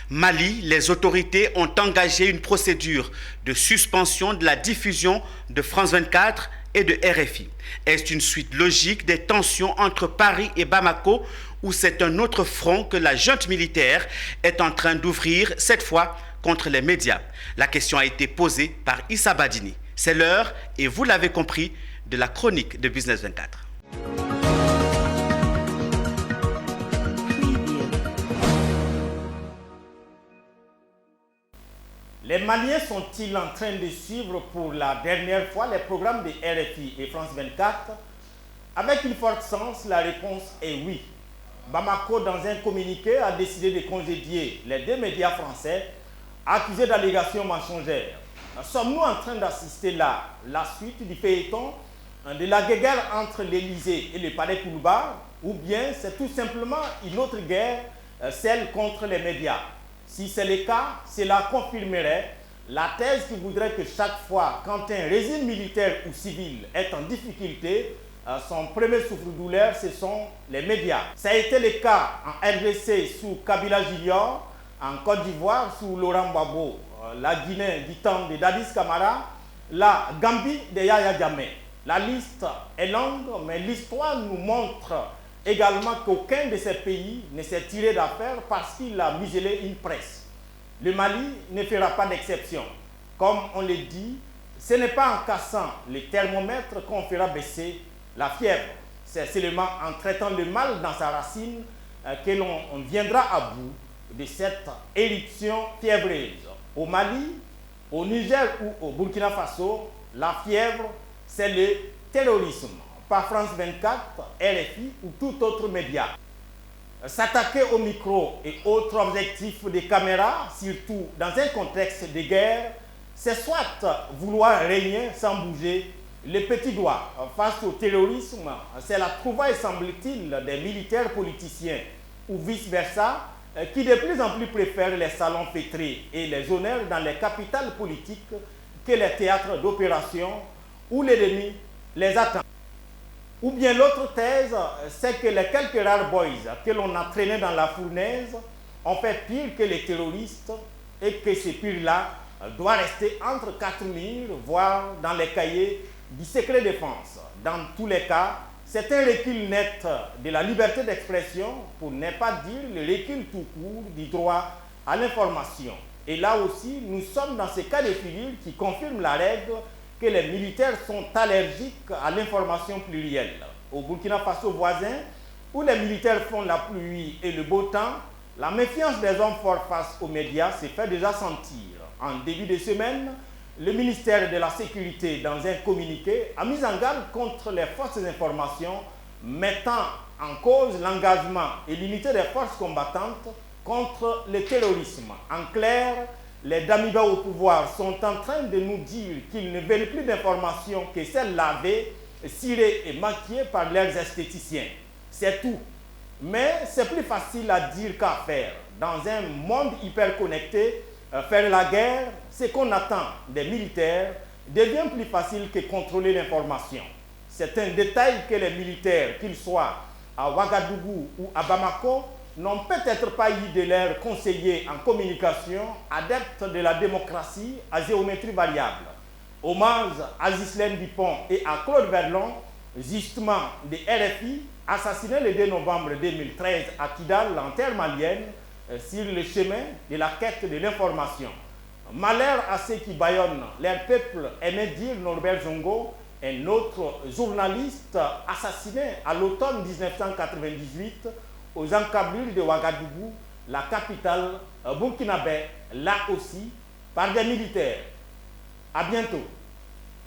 Mali, les autorités ont engagé une procédure de suspension de la diffusion de France 24 et de RFI. Est-ce une suite logique des tensions entre Paris et Bamako ou c'est un autre front que la junte militaire est en train d'ouvrir, cette fois contre les médias? La question a été posée par Issa Badini. C'est l'heure, et vous l'avez compris, de la chronique de Business 24. Les Maliens sont-ils en train de suivre pour la dernière fois les programmes de RFI et France 24? Avec une forte sens, la réponse est oui. Bamako, dans un communiqué, a décidé de congédier les deux médias français accusés d'allégations mensongères. Sommes-nous en train d'assister là la suite du feuilleton de la guerre entre l'Élysée et le palais Koulouba, ou bien c'est tout simplement une autre guerre, celle contre les médias? Si c'est le cas, cela confirmerait la thèse qui voudrait que chaque fois qu'un régime militaire ou civil est en difficulté, son premier souffre-douleur, ce sont les médias. Ça a été le cas en RDC sous Kabila Junior, en Côte d'Ivoire sous Laurent Gbagbo, la Guinée du temps de Dadis Camara, la Gambie de Yaya Jammeh. La liste est longue, mais l'histoire nous montre également qu'aucun de ces pays ne s'est tiré d'affaire parce qu'il a muselé une presse. Le Mali ne fera pas d'exception. Comme on le dit, ce n'est pas en cassant les thermomètres qu'on fera baisser la fièvre. C'est seulement en traitant le mal dans sa racine que l'on viendra à bout de cette éruption fiévreuse. Au Mali, au Niger ou au Burkina Faso, la fièvre, c'est le terrorisme. Par France 24, RFI ou tout autre média. S'attaquer au micro et autres objectifs des caméras, surtout dans un contexte de guerre, c'est soit vouloir régner sans bouger les petits doigts face au terrorisme. C'est la trouvaille, semble-t-il, des militaires politiciens ou vice-versa, qui de plus en plus préfèrent les salons fêtrés et les honneurs dans les capitales politiques que les théâtres d'opération où l'ennemi les attend. Ou bien l'autre thèse, c'est que les quelques rares boys que l'on a traînés dans la fournaise ont fait pire que les terroristes et que ce pire-là doit rester entre quatre murs, voire dans les cahiers du secret défense. Dans tous les cas, c'est un recul net de la liberté d'expression, pour ne pas dire le recul tout court du droit à l'information. Et là aussi, nous sommes dans ce cas de figure qui confirme la règle que les militaires sont allergiques à l'information plurielle. Au Burkina Faso voisin, où les militaires font la pluie et le beau temps, la méfiance des hommes forts face aux médias se fait déjà sentir. En début de semaine, le ministère de la Sécurité, dans un communiqué, a mis en garde contre les fausses informations, mettant en cause l'engagement et l'unité des forces combattantes contre le terrorisme. En clair, les Damiba au pouvoir sont en train de nous dire qu'ils ne veulent plus d'informations que celles lavées, cirées et maquillées par leurs esthéticiens. C'est tout. Mais c'est plus facile à dire qu'à faire. Dans un monde hyper connecté, faire la guerre, ce qu'on attend des militaires, devient plus facile que contrôler l'information. C'est un détail que les militaires, qu'ils soient à Ouagadougou ou à Bamako, n'ont peut-être pas eu de leurs conseillers en communication adeptes de la démocratie à géométrie variable. Hommage à Ghislaine Dupont et à Claude Verlon, justement de RFI, assassinés le 2 novembre 2013 à Kidal, en terre malienne, sur le chemin de la quête de l'information. Malheur à ceux qui bâillonnent leur peuple, aimait dire Norbert Zongo, un autre journaliste assassiné à l'automne 1998 aux encablures de Ouagadougou, la capitale burkinabé, là aussi, par des militaires. À bientôt.